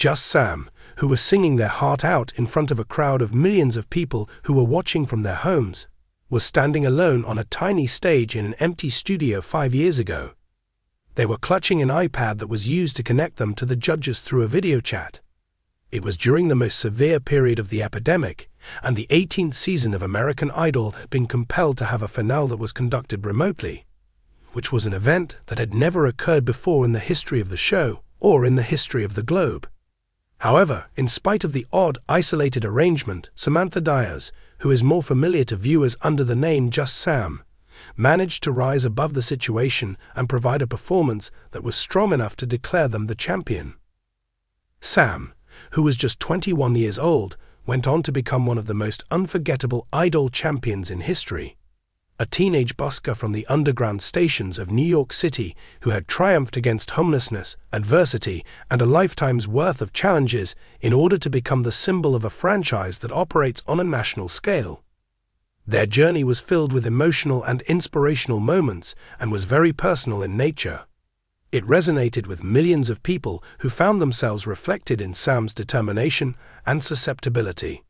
Just Sam, who was singing their heart out in front of a crowd of millions of people who were watching from their homes, was standing alone on a tiny stage in an empty studio 5 years ago. They were clutching an iPad that was used to connect them to the judges through a video chat. It was during the most severe period of the epidemic, and the 18th season of American Idol had been compelled to have a finale that was conducted remotely, which was an event that had never occurred before in the history of the show or in the history of the globe. However, in spite of the odd, isolated arrangement, Samantha Dyers, who is more familiar to viewers under the name Just Sam, managed to rise above the situation and provide a performance that was strong enough to declare them the champion. Sam, who was just 21 years old, went on to become one of the most unforgettable Idol champions in history. A teenage busker from the underground stations of New York City who had triumphed against homelessness, adversity, and a lifetime's worth of challenges in order to become the symbol of a franchise that operates on a national scale. Their journey was filled with emotional and inspirational moments and was very personal in nature. It resonated with millions of people who found themselves reflected in Sam's determination and susceptibility.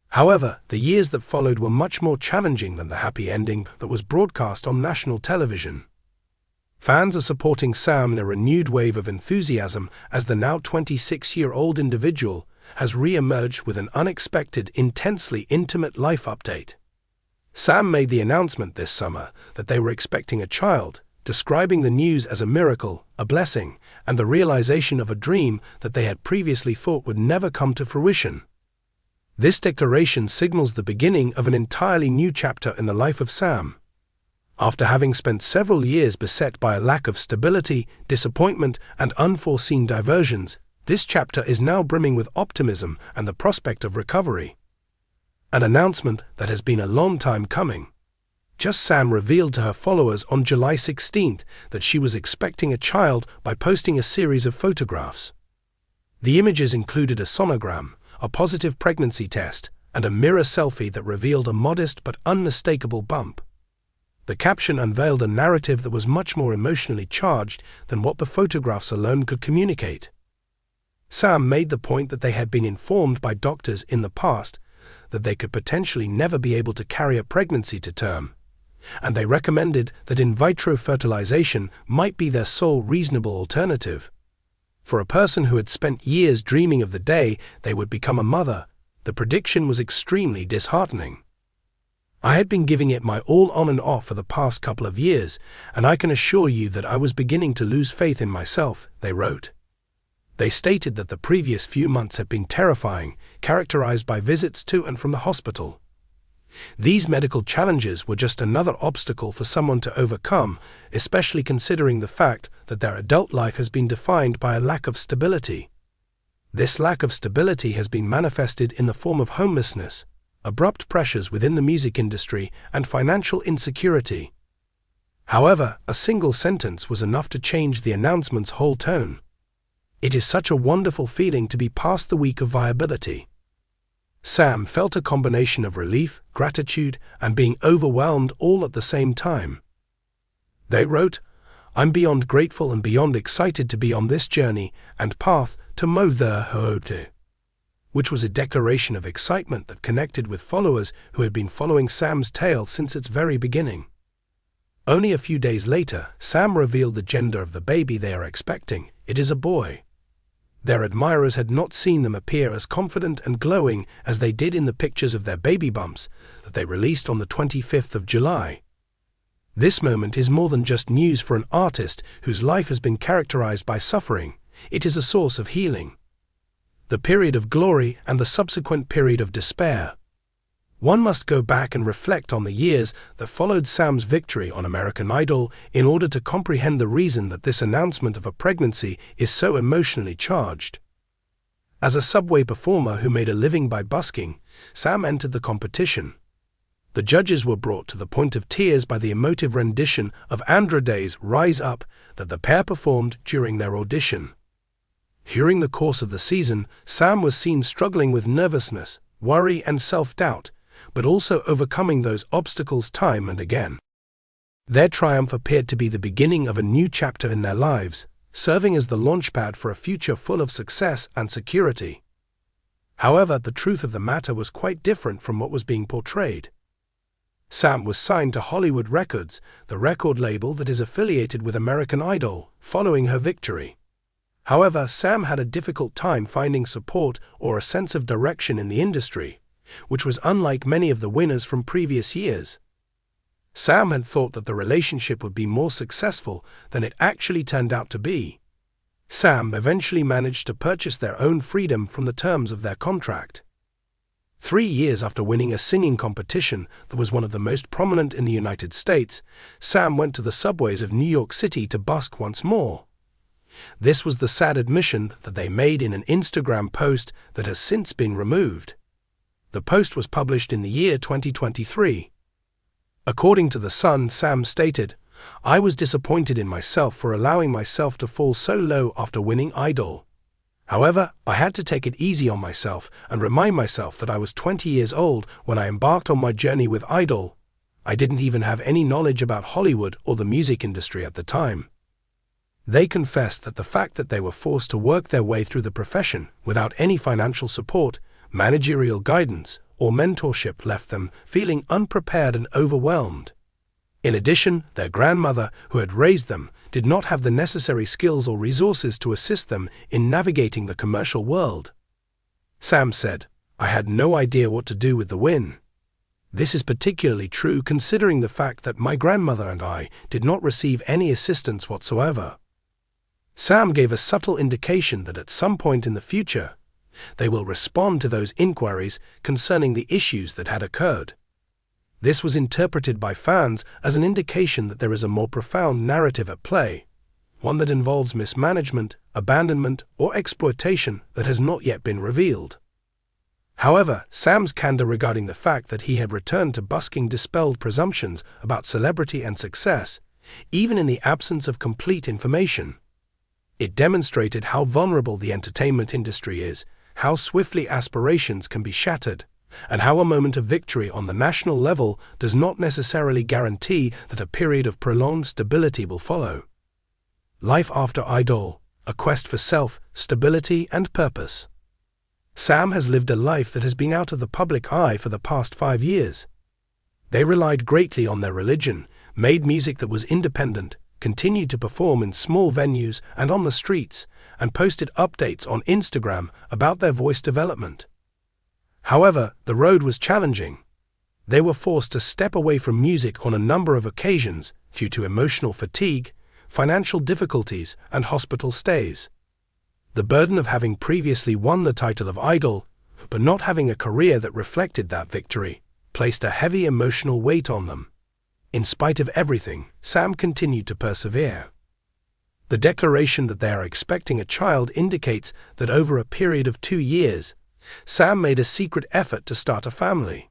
However, the years that followed were much more challenging than the happy ending that was broadcast on national television. Fans are supporting Sam in a renewed wave of enthusiasm as the now 26-year-old individual has re-emerged with an unexpected, intensely intimate life update. Sam made the announcement this summer that they were expecting a child, describing the news as a miracle, a blessing, and the realization of a dream that they had previously thought would never come to fruition. This declaration signals the beginning of an entirely new chapter in the life of Sam. After having spent several years beset by a lack of stability, disappointment, and unforeseen diversions, this chapter is now brimming with optimism and the prospect of recovery. An announcement that has been a long time coming. Just Sam revealed to her followers on July 16th that she was expecting a child by posting a series of photographs. The images included a sonogram, a positive pregnancy test, and a mirror selfie that revealed a modest but unmistakable bump. The caption unveiled a narrative that was much more emotionally charged than what the photographs alone could communicate. Sam made the point that they had been informed by doctors in the past that they could potentially never be able to carry a pregnancy to term, and they recommended that in vitro fertilization might be their sole reasonable alternative. For a person who had spent years dreaming of the day they would become a mother, the prediction was extremely disheartening. I had been giving it my all on and off for the past couple of years, and I can assure you that I was beginning to lose faith in myself, they wrote. They stated that the previous few months had been terrifying, characterized by visits to and from the hospital. These medical challenges were just another obstacle for someone to overcome, especially considering the fact that their adult life has been defined by a lack of stability. This lack of stability has been manifested in the form of homelessness, abrupt pressures within the music industry, and financial insecurity. However, a single sentence was enough to change the announcement's whole tone. It is such a wonderful feeling to be past the week of viability. Sam felt a combination of relief, gratitude, and being overwhelmed all at the same time. They wrote, "I'm beyond grateful and beyond excited to be on this journey and path to motherhood," which was a declaration of excitement that connected with followers who had been following Sam's tale since its very beginning. Only a few days later, Sam revealed the gender of the baby they are expecting. It is a boy. Their admirers had not seen them appear as confident and glowing as they did in the pictures of their baby bumps that they released on the 25th of July. This moment is more than just news for an artist whose life has been characterized by suffering. It is a source of healing. The period of glory and the subsequent period of despair. One must go back and reflect on the years that followed Sam's victory on American Idol in order to comprehend the reason that this announcement of a pregnancy is so emotionally charged. As a subway performer who made a living by busking, Sam entered the competition. The judges were brought to the point of tears by the emotive rendition of Andra Day's Rise Up that the pair performed during their audition. During the course of the season, Sam was seen struggling with nervousness, worry, and self-doubt, but also overcoming those obstacles time and again. Their triumph appeared to be the beginning of a new chapter in their lives. serving as the launchpad for a future full of success and security. However, the truth of the matter was quite different from what was being portrayed. Sam was signed to Hollywood Records, the record label that is affiliated with American Idol, following her victory. However, Sam had a difficult time finding support or a sense of direction in the industry, which was unlike many of the winners from previous years. Sam had thought that the relationship would be more successful than it actually turned out to be. Sam eventually managed to purchase their own freedom from the terms of their contract. 3 years after winning a singing competition that was one of the most prominent in the United States, Sam went to the subways of New York City to busk once more. This was the sad admission that they made in an Instagram post that has since been removed. The post was published in the year 2023. According to The Sun, Sam stated, "I was disappointed in myself for allowing myself to fall so low after winning Idol. However, I had to take it easy on myself and remind myself that I was 20 years old when I embarked on my journey with Idol. I didn't even have any knowledge about Hollywood or the music industry at the time." They confessed that the fact that they were forced to work their way through the profession without any financial support, managerial guidance, or mentorship left them feeling unprepared and overwhelmed. In addition, their grandmother, who had raised them, did not have the necessary skills or resources to assist them in navigating the commercial world. Sam said, "I had no idea what to do with the win. This is particularly true considering the fact that my grandmother and I did not receive any assistance whatsoever." Sam gave a subtle indication that at some point in the future, they will respond to those inquiries concerning the issues that had occurred. This was interpreted by fans as an indication that there is a more profound narrative at play, one that involves mismanagement, abandonment, or exploitation that has not yet been revealed. However, Sam's candor regarding the fact that he had returned to busking dispelled presumptions about celebrity and success, even in the absence of complete information. It demonstrated how vulnerable the entertainment industry is, how swiftly aspirations can be shattered, and how a moment of victory on the national level does not necessarily guarantee that a period of prolonged stability will follow. Life after Idol, a quest for self, stability, and purpose. Sam has lived a life that has been out of the public eye for the past 5 years. They relied greatly on their religion, made music that was independent, continued to perform in small venues and on the streets, and posted updates on Instagram about their voice development. However, the road was challenging. They were forced to step away from music on a number of occasions due to emotional fatigue, financial difficulties, and hospital stays. The burden of having previously won the title of Idol, but not having a career that reflected that victory, placed a heavy emotional weight on them. In spite of everything, Sam continued to persevere. The declaration that they are expecting a child indicates that over a period of 2 years, Sam made a secret effort to start a family.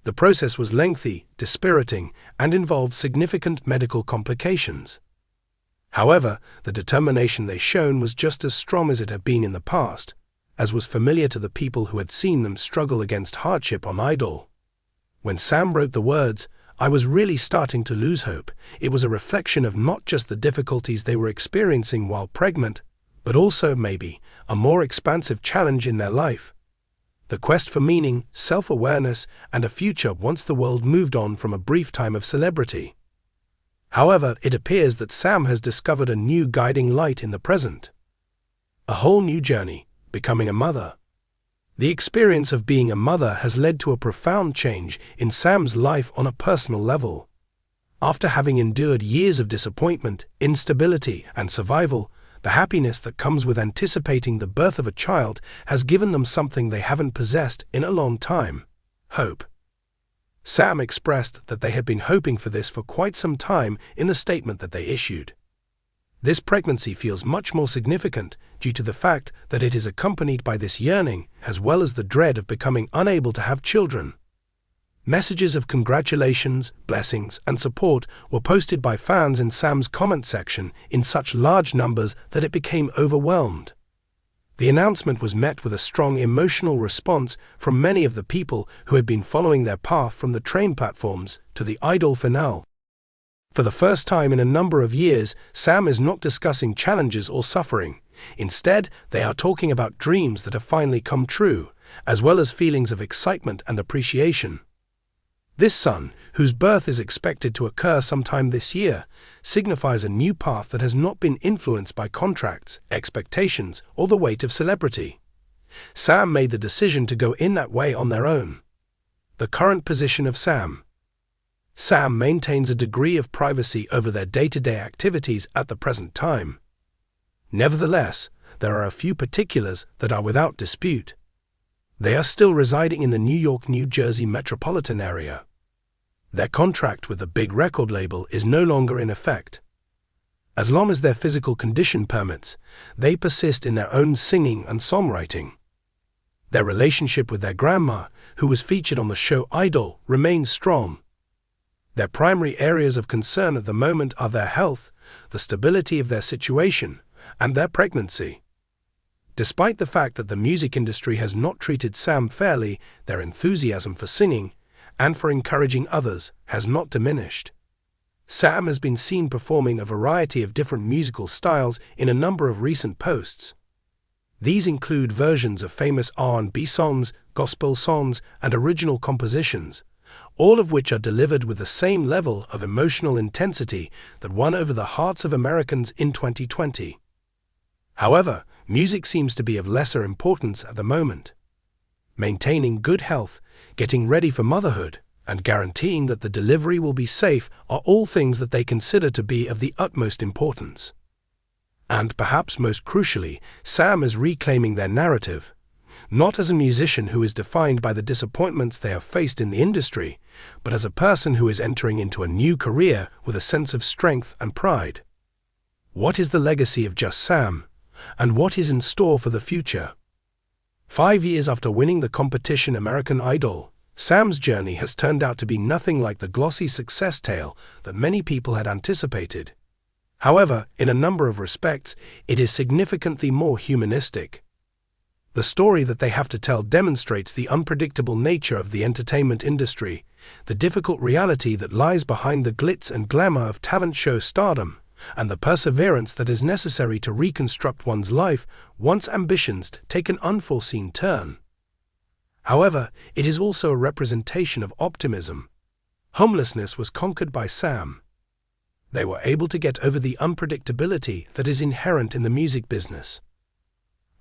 The process was lengthy, dispiriting, and involved significant medical complications. However, the determination they shown was just as strong as it had been in the past, as was familiar to the people who had seen them struggle against hardship on Idol. When Sam wrote the words, "I was really starting to lose hope," it was a reflection of not just the difficulties they were experiencing while pregnant, but also, maybe, a more expansive challenge in their life. The quest for meaning, self-awareness, and a future once the world moved on from a brief time of celebrity. However, it appears that Sam has discovered a new guiding light in the present. A whole new journey, becoming a mother. The experience of being a mother has led to a profound change in Sam's life on a personal level. After having endured years of disappointment, instability, and survival, the happiness that comes with anticipating the birth of a child has given them something they haven't possessed in a long time: hope. Sam expressed that they had been hoping for this for quite some time in the statement that they issued. This pregnancy feels much more significant due to the fact that it is accompanied by this yearning as well as the dread of becoming unable to have children. Messages of congratulations, blessings, and support were posted by fans in Sam's comment section in such large numbers that it became overwhelmed. The announcement was met with a strong emotional response from many of the people who had been following their path from the train platforms to the Idol finale. For the first time in a number of years, Sam is not discussing challenges or suffering. Instead, they are talking about dreams that have finally come true, as well as feelings of excitement and appreciation. This son, whose birth is expected to occur sometime this year, signifies a new path that has not been influenced by contracts, expectations, or the weight of celebrity. Sam made the decision to go in that way on their own. The current position of Sam. Sam maintains a degree of privacy over their day-to-day activities at the present time. Nevertheless, there are a few particulars that are without dispute. They are still residing in the New York-New Jersey metropolitan area. Their contract with the big record label is no longer in effect. As long as their physical condition permits, they persist in their own singing and songwriting. Their relationship with their grandma, who was featured on the show Idol, remains strong. Their primary areas of concern at the moment are their health, the stability of their situation, and their pregnancy. Despite the fact that the music industry has not treated Sam fairly, their enthusiasm for singing and for encouraging others has not diminished. Sam has been seen performing a variety of different musical styles in a number of recent posts. These include versions of famous R&B songs, gospel songs, and original compositions, all of which are delivered with the same level of emotional intensity that won over the hearts of Americans in 2020. However, music seems to be of lesser importance at the moment. Maintaining good health, getting ready for motherhood, and guaranteeing that the delivery will be safe are all things that they consider to be of the utmost importance. And perhaps most crucially, Sam is reclaiming their narrative, not as a musician who is defined by the disappointments they have faced in the industry, but as a person who is entering into a new career with a sense of strength and pride. What is the legacy of Just Sam, and what is in store for the future? 5 years after winning the competition American Idol, Sam's journey has turned out to be nothing like the glossy success tale that many people had anticipated. However, in a number of respects, it is significantly more humanistic. The story that they have to tell demonstrates the unpredictable nature of the entertainment industry, the difficult reality that lies behind the glitz and glamour of talent show stardom, and the perseverance that is necessary to reconstruct one's life once ambitions take an unforeseen turn. However, it is also a representation of optimism. Homelessness was conquered by Sam. They were able to get over the unpredictability that is inherent in the music business.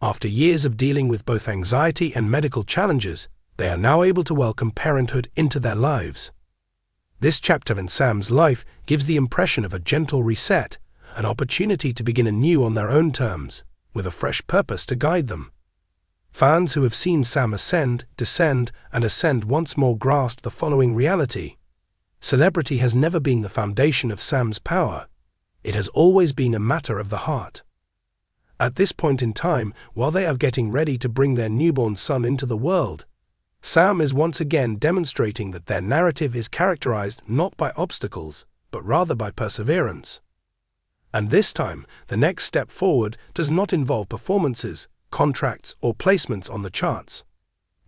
After years of dealing with both anxiety and medical challenges, they are now able to welcome parenthood into their lives. This chapter in Sam's life gives the impression of a gentle reset, an opportunity to begin anew on their own terms, with a fresh purpose to guide them. Fans who have seen Sam ascend, descend, and ascend once more grasp the following reality. Celebrity has never been the foundation of Sam's power. It has always been a matter of the heart. At this point in time, while they are getting ready to bring their newborn son into the world, Sam is once again demonstrating that their narrative is characterized not by obstacles, but rather by perseverance. And this time, the next step forward does not involve performances, contracts, or placements on the charts.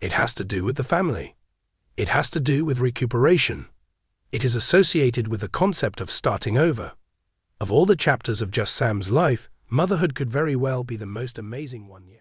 It has to do with the family. It has to do with recuperation. It is associated with the concept of starting over. Of all the chapters of Just Sam's life, motherhood could very well be the most amazing one yet.